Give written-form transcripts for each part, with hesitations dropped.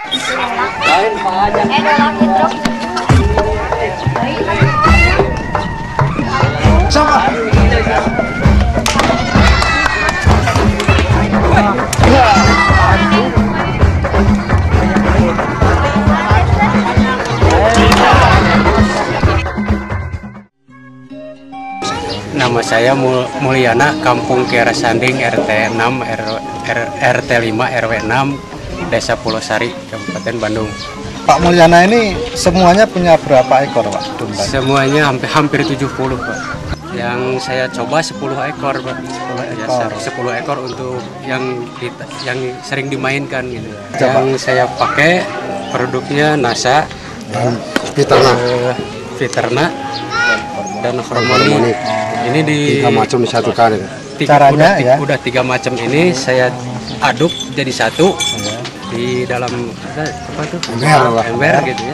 Nama saya Mulyana, Kampung Kiara Sanding, RT 6, RT 5, RW 6, Desa Pulau Sari, Kabupaten Bandung. Pak Mulyana ini semuanya punya berapa ekor, Pak? Domba? Semuanya hampir 70, Pak. Yang saya coba 10 ekor, Pak. 10 ekor untuk yang sering dimainkan gitu. Yang saya pakai produknya NASA, Viterna, dan Hormoni. Ini di 3 macam satu kali. Caranya udah 3 macam ini saya aduk jadi satu di dalam apa tuh? Ember gitu ya.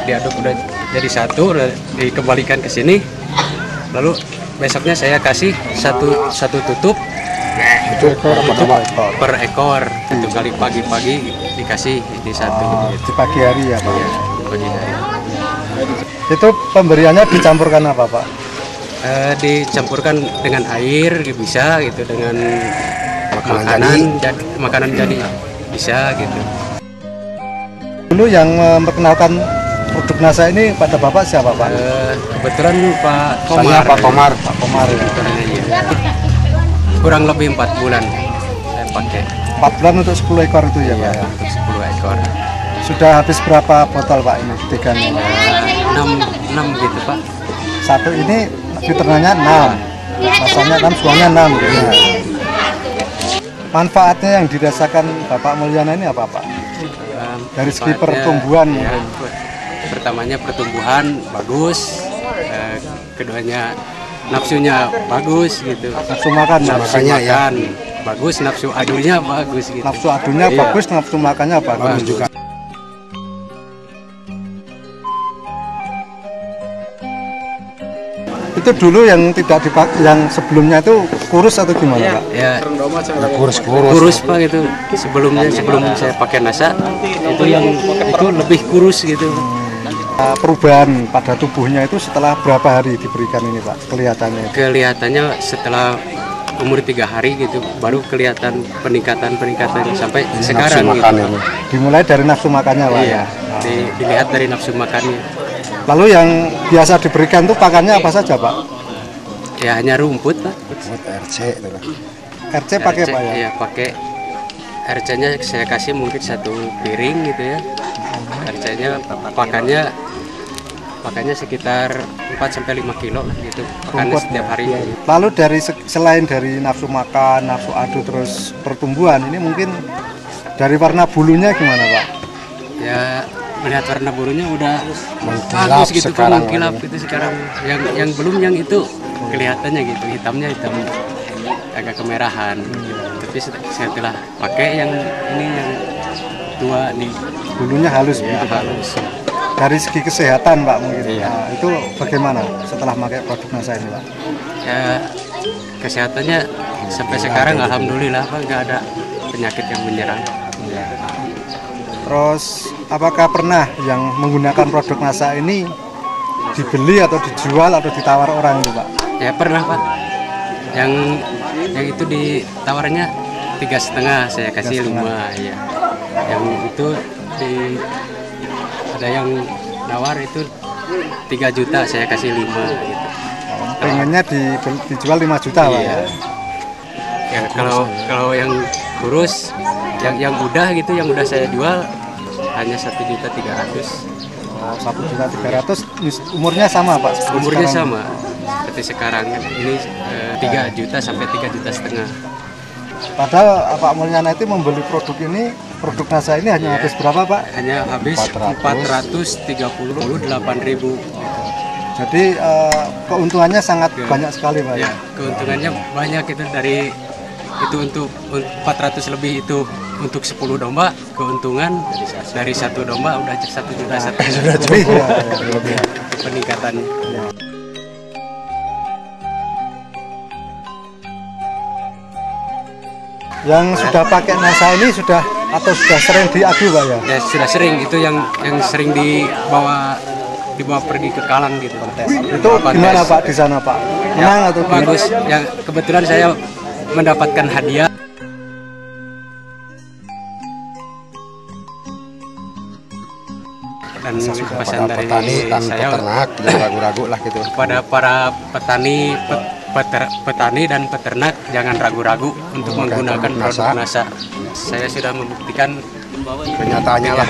Diaduk udah jadi satu, udah dikembalikan ke sini. Lalu besoknya saya kasih satu tutup per ekor. Itu kali pagi-pagi dikasih di satu. Di pagi hari ya, Pak? Ya, pagi hari. Itu pemberiannya dicampurkan apa, Pak? Dicampurkan dengan air bisa gitu, dengan makanan jadi bisa gitu. Dulu yang memperkenalkan produk NASA ini pada Bapak siapa, Pak? Kebetulan Pak Komar. Pak Komar ya. Kurang lebih 4 bulan saya pakai. 4 bulan untuk 10 ekor itu ya, Pak? Ya, untuk 10 ekor. Sudah habis berapa botol, Pak, ini? 3 nih? 6 gitu, Pak. Satu ini Viterna 6, rasanya 6, semuanya 6 gitu. Ya. Manfaatnya yang dirasakan Bapak Mulyana ini apa, Pak? Dari segi pertumbuhan ya, pertamanya pertumbuhan bagus, keduanya nafsunya bagus gitu. Nafsu makan bagus, nafsu adunya bagus gitu. Nafsu adunya bagus, nafsu makannya bagus juga. Itu dulu yang tidak dipakai, yang sebelumnya itu kurus atau gimana, Pak? Ya, kurus Pak gitu. Sebelum saya pakai NASA itu lebih kurus gitu. Perubahan pada tubuhnya itu setelah berapa hari diberikan ini, Pak? Kelihatannya Setelah umur 3 hari gitu baru kelihatan peningkatan sampai sekarang gitu. Dimulai dari nafsu makannya, Pak? Iya, dilihat dari nafsu makannya. Lalu yang biasa diberikan tuh pakannya apa saja, Pak? Ya hanya rumput, Pak. RC pakai, Pak ya? Iya, pakai. RC-nya saya kasih mungkin 1 piring gitu ya. RC-nya pakannya sekitar 4-5 kilo lah gitu. Pakannya setiap hari. Ya. Lalu selain dari nafsu makan, nafsu adu, terus pertumbuhan, ini mungkin dari warna bulunya gimana, Pak? Ya melihat warna bulunya udah bagus gitu, mengkilap gitu sekarang. Yang belum yang itu kelihatannya gitu, hitam agak kemerahan. Tapi setelah pakai yang ini yang tua nih, bulunya halus ya, gitu, Pak. Halus. Dari segi kesehatan, Pak, mungkin. Iya. Nah, itu bagaimana setelah pakai produk NASA ini, Pak? Ya, kesehatannya sampai sekarang alhamdulillah, Pak, nggak ada penyakit yang menyerang. Ya. Terus apakah pernah yang menggunakan produk NASA ini dibeli atau dijual atau ditawar orang itu, Pak? Ya pernah, Pak. Yang itu ditawarnya 3,5, saya kasih 5 ya. Yang itu ada yang nawar itu 3 juta, saya kasih 5 gitu. Pengennya dijual 5 juta, Pak? Iya. Ya, kalau yang kurus, yang udah gitu, yang udah saya jual hanya 1.300.000. Oh, 1.300.000. Umurnya sama, Pak? Umurnya sama seperti sekarang. Ini 3 juta sampai 3,5 juta. Padahal Pak Mulyana itu membeli produk NASA ini hanya habis berapa, Pak? Hanya habis 438.000. Jadi keuntungannya sangat banyak sekali, Pak. Ya, keuntungannya banyak itu untuk 400 lebih itu untuk 10 domba, keuntungan dari 1 domba udah 1 juta. Sudah lebih. Peningkatannya. Yang sudah pakai NASA ini sudah atau sudah sering diadu Pak ya? Ya sudah sering, itu yang sering dibawa pergi ke Kalang gitu. Itu gimana Pak di sana Pak? Menang atau bagus? Ya kebetulan saya mendapatkan hadiah. Dan pesan dari petani dan saya peternak jangan ragu-ragu lah gitu. Kepada para petani dan peternak jangan ragu-ragu untuk menggunakan produk NASA. Saya sudah membuktikan Kenyataannya lah.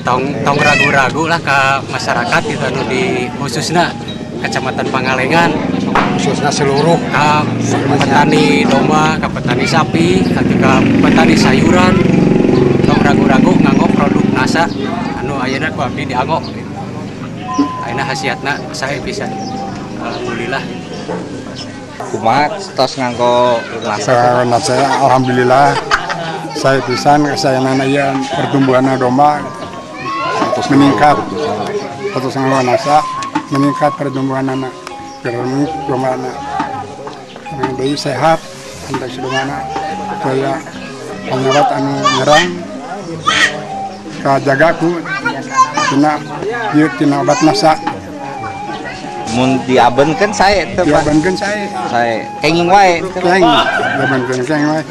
Tong ragu-ragu lah ke masyarakat itu di khususnya Kecamatan Pangalengan, Khususnya seluruh petani domba, ke petani sapi, atau ke petani sayuran, tong ragu-ragu nganggo produk NASA, ayeuna ku abdi dianggo. Ayeuna hasiatna saya bisa, alhamdulillah. Kumaha tos nganggo NASA? Saya alhamdulillah saya pisan kesayangan ieu pertumbuhan domba meningkat. Terus nganggo NASA meningkat pertumbuhan anak. Karena domba anak. Bayi sehat, anda sudah mana? Saya penyawat anu nyerang kajagaku tina obat NASA. Mun diabenkeun sae teh Pak. Diabenkeun sae. Sae kenging wae. Keng. Diabenkeun wae.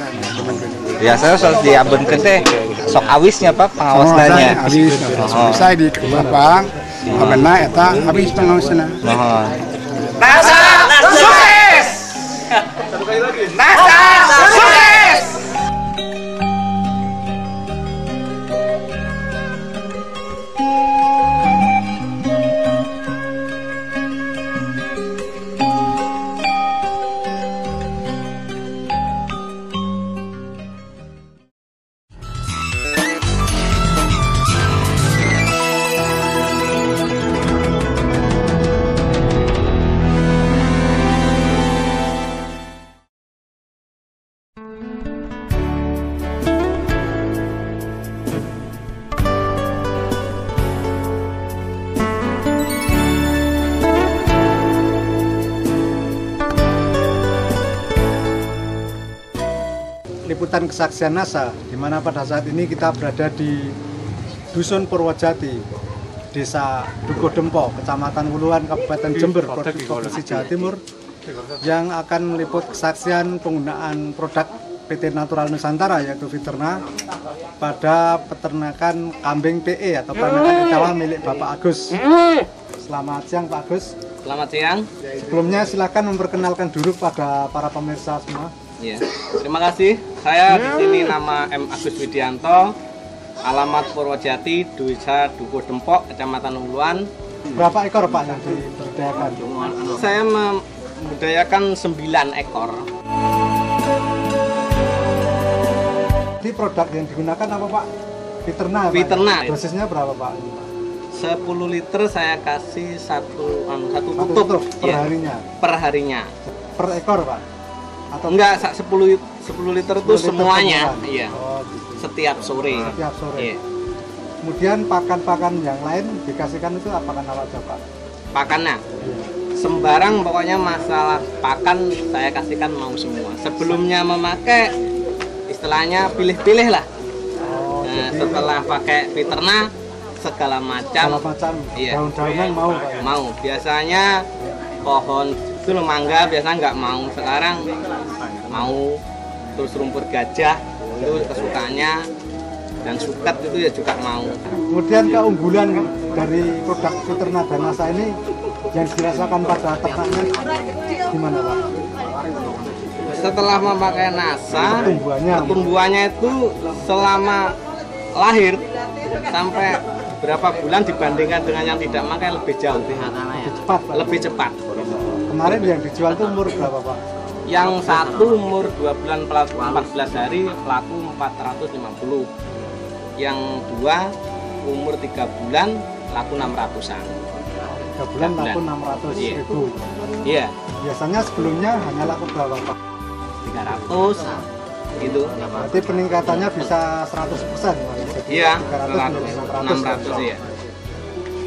Biasanya soal diabenkeun teh sok awisnya Pak pengawasnya. Habis. Bisa di Bapang. Abena eta habis pengawasna. NASA sukses. NASA sukses. Liputan kesaksian NASA, di mana pada saat ini kita berada di Dusun Purwojati, Desa Dukuh Dempo, Kecamatan Wuluan, Kabupaten Jember, Provinsi Jawa Timur, yang akan meliput kesaksian penggunaan produk PT Natural Nusantara yaitu Viterna pada peternakan kambing PE atau peternakan Etawa milik Bapak Agus. Selamat siang Pak Agus. Selamat siang. Sebelumnya silakan memperkenalkan diri pada para pemirsa semua. Ya, terima kasih. Saya di sini nama M. Agus Widianto, alamat Purwojati, Desa Dukuh Dempo, Kecamatan Wuluan. Berapa ekor Pak yang dibudidayakan? Saya membudidayakan 9 ekor. Di produk yang digunakan apa Pak? Viterna. Viterna. Dosisnya berapa Pak? 10 liter saya kasih satu tutup per harinya. Per harinya. Per ekor Pak? Atau enggak, 10 liter itu semuanya. Iya. Oh, gitu. Setiap sore. Setiap sore. Iya. Kemudian pakan-pakan yang lain dikasihkan itu apa aja Pak? Pakannya. Iya. Sembarang pokoknya masalah pakan saya kasihkan mau semua. Sebelumnya memakai istilahnya pilih-pilih lah. Oh, Nah, jadi setelah pakai Viterna segala macam iya. Daun-daunan mau Pak ya? Mau. Biasanya pohon itu mangga biasanya nggak mau, sekarang mau. Terus rumput gajah itu kesukaannya, dan suket itu ya juga mau. Kemudian keunggulan dari produk Viterna dan NASA ini yang dirasakan pada ternaknya gimana Pak? Setelah memakai NASA, pertumbuhannya itu selama lahir sampai berapa bulan dibandingkan dengan yang tidak makai lebih jauh, lebih cepat. Kemarin yang dijual itu umur berapa Pak? Yang satu umur 2 bulan 14 hari laku 450. Yang dua umur 3 bulan laku 600-an. 3 bulan laku 600.000. Iya. Biasanya sebelumnya hanya laku berapa Pak? 300 gitu. Berarti peningkatannya bisa 100%. Iya, 600 ya.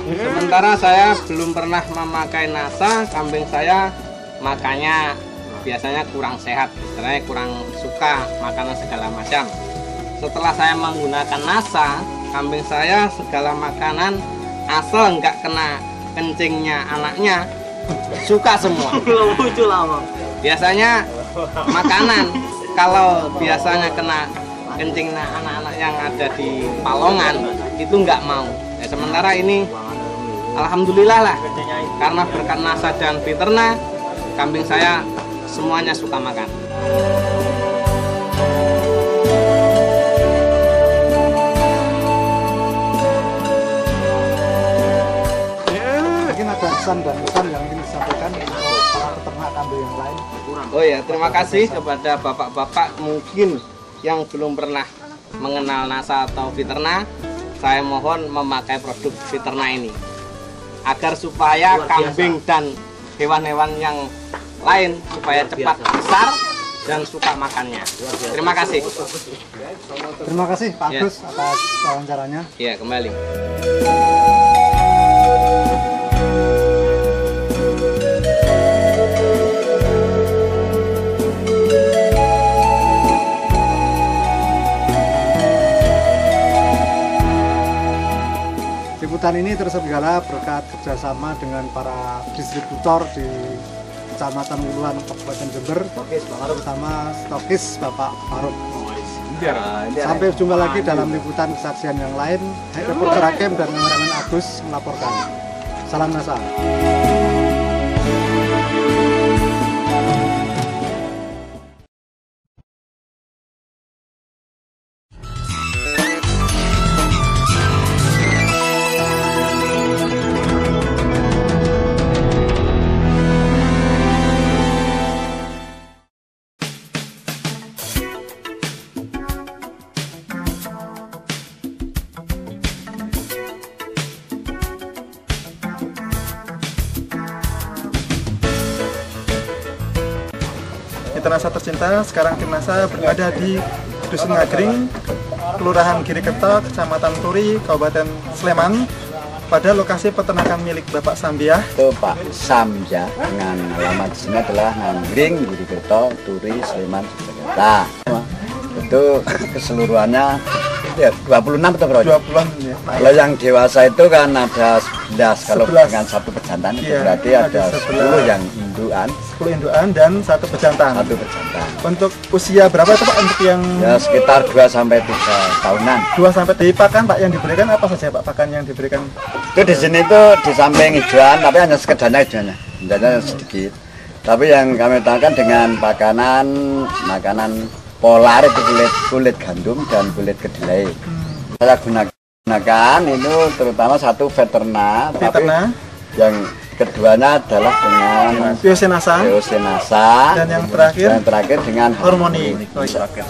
Sementara saya belum pernah memakai NASA, kambing saya makannya biasanya kurang sehat, istilahnya kurang suka makanan segala macam. Setelah saya menggunakan NASA, kambing saya segala makanan asal nggak kena kencingnya anaknya suka semua. Biasanya makanan kalau biasanya kena kencingnya anak-anak yang ada di palongan itu nggak mau. Ya, sementara ini alhamdulillah lah, karena berkat NASA dan Veterna, kambing saya semuanya suka makan. Mungkin ada pesan dan pesan yang ingin disampaikan untuk para peternak kambing yang lain. Oh ya, terima kasih kepada bapak-bapak mungkin yang belum pernah mengenal NASA atau Veterna. Saya mohon memakai produk Veterna ini agar supaya kambing dan hewan-hewan yang lain supaya cepat besar dan suka makannya. Terima kasih. Terima kasih Pak Ya. Agus atas wawancaranya. Ya, kembali. Liputan ini terselenggara berkat kerjasama dengan para distributor di Kecamatan Wuluan, Kabupaten Jember, terutama stokis Bapak Faruk. Sampai jumpa lagi dalam liputan kesaksian yang lain. Reporter Hakim dan kameramen Agus melaporkan. Salam NASA. Nasa tercinta, sekarang tim NASA berada di Dusun Ngagring, Kelurahan Girikerto, Kecamatan Turi, Kabupaten Sleman, pada lokasi peternakan milik Bapak Sambiah. Itu Pak Samja dengan alamat di sini adalah Ngagring, Girikerto, Turi, Sleman, Jakarta. Itu keseluruhannya ya, 26 atau berapa? 20-an ya. Kalau yang dewasa itu kan ada 11, kalau 11. dengan satu pejantan itu Iya, berarti ada 10 yang indukan, 10 indukan dan 1 pejantan. satu pejantan. Untuk usia berapa itu Pak untuk yang Ya sekitar 2 sampai 3 tahunan. 2 sampai di pakan Pak yang diberikan apa saja Pak pakan yang diberikan? Itu di sini tuh di samping hijauan, tapi hanya sekedarnya hijauannya sedikit. Tapi yang kami utamakan dengan makanan polar itu kulit gandum dan kulit kedelai. Saya gunakan itu terutama satu Veterna, tapi Veterna, yang keduanya adalah dengan Biosenasa, Biosenasa, dan yang terakhir dengan Harmoni.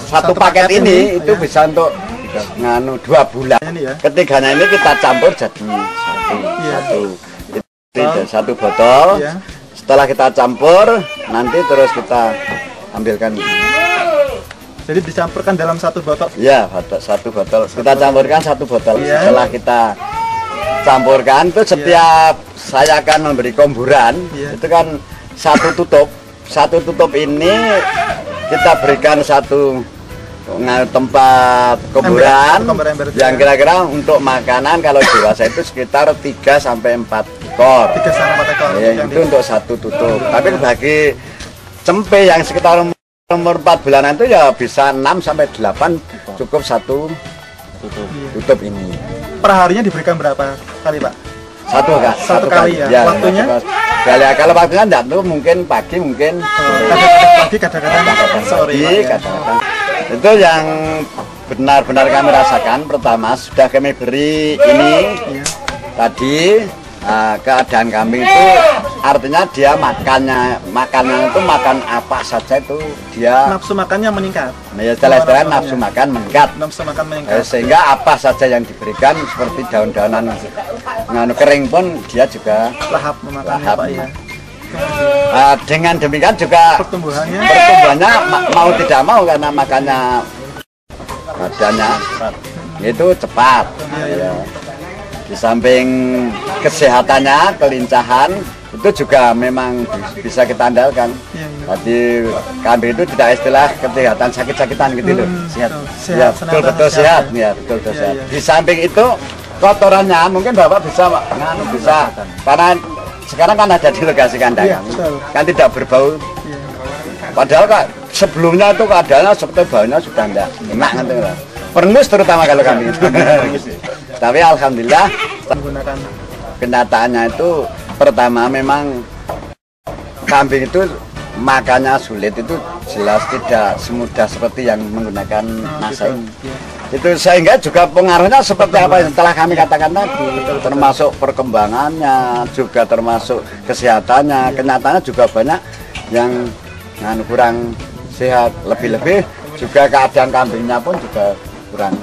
Satu paket ini itu ya. bisa untuk 2 bulan. Ini ya. Ketiganya ini kita campur jadi Iya. satu botol. Iya. Setelah kita campur, nanti terus kita ambilkan. Jadi dicampurkan dalam 1 botol. Ya, satu botol. Kita campurkan 1 botol. Iya. Setelah kita campurkan, itu setiap saya akan memberi komburan. Iya. Itu kan 1 tutup. 1 tutup ini kita berikan 1 tempat komburan ember yang kira-kira untuk makanan kalau dewasa itu sekitar 3 sampai 4 ekor. 3 sampai 4 ekor. Ya, itu untuk 1 tutup. Tapi bagi cempe yang sekitar umur 4 bulanan itu ya bisa 6 sampai 8 cukup 1 tutup ini. Per harinya diberikan berapa kali Pak? Satu kali ya. Waktunya? Kalau waktunya enggak tuh mungkin pagi, mungkin Kadang-kadang pagi, kadang-kadang sore. pagi, Pak, ya. kadang-kadang. Itu yang benar-benar kami rasakan. Pertama sudah kami beri ini Iya. tadi. Keadaan kambing itu artinya dia makannya itu makan apa saja itu dia Nafsu makannya meningkat. ya istilah-istilah nafsu makan meningkat. Nafsu makan meningkat. Sehingga apa saja yang diberikan seperti daun-daunan kering pun dia juga Lahap memakannya lahap. Pak ya. Dengan demikian juga Pertumbuhannya mau tidak mau karena makannya badannya itu cepat. Iya. Ya. Di samping kesehatannya, kelincahan itu itu juga memang bisa kita andalkan. Iya, iya. Jadi kambing itu tidak istilah kesehatan sakit-sakitan gitu loh. Sehat. Ya, betul-betul sehat. Ya, betul-betul Iya, sehat. iya. Di samping itu kotorannya mungkin Bapak bisa karena sekarang kan ada di lokasi kandang. Iya, betul. Kan tidak berbau. Iya. Padahal Kak, sebelumnya itu keadaannya seperti baunya sudah enggak enak nanti lah. Perengus terutama kalau kami. Tapi alhamdulillah Menggunakan kenyataannya itu pertama memang kambing itu makannya sulit, itu jelas tidak semudah seperti yang menggunakan nasa ini. Itu sehingga juga pengaruhnya seperti apa yang telah kami katakan tadi, termasuk perkembangannya, juga termasuk kesehatannya. Kenyataannya juga banyak yang kurang sehat, lebih-lebih juga keadaan kambingnya pun juga kurang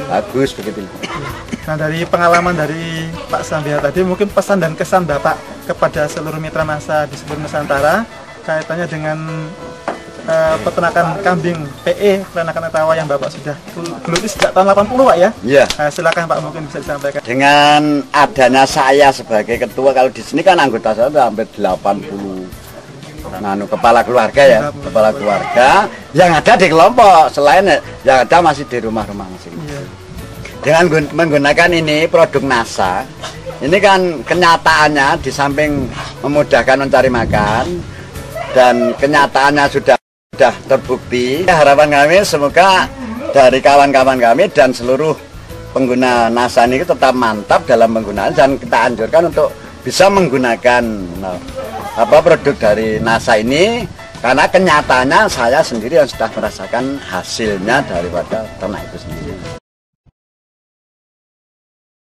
bagus begitu. Nah, dari pengalaman dari Pak Sambiha tadi, mungkin pesan dan kesan Bapak kepada seluruh mitra nasa di seluruh Nusantara kaitannya dengan peternakan kambing PE, peternakan Etawa yang Bapak sudah geluti sejak tahun 80 Pak ya? Iya. Silakan Pak, mungkin bisa disampaikan. Dengan adanya saya sebagai ketua, kalau di sini kan anggota saya sudah hampir 80 kepala keluarga ya, kepala keluarga yang ada di kelompok, selain yang ada masih di rumah-rumah masing. Iya. Dengan menggunakan ini produk NASA, ini kan kenyataannya di samping memudahkan mencari makan dan kenyataannya sudah terbukti. Harapan kami semoga dari kawan-kawan kami dan seluruh pengguna NASA ini tetap mantap dalam penggunaan, dan kita anjurkan untuk bisa menggunakan produk dari NASA ini, karena kenyataannya saya sendiri yang sudah merasakan hasilnya daripada ternak itu sendiri.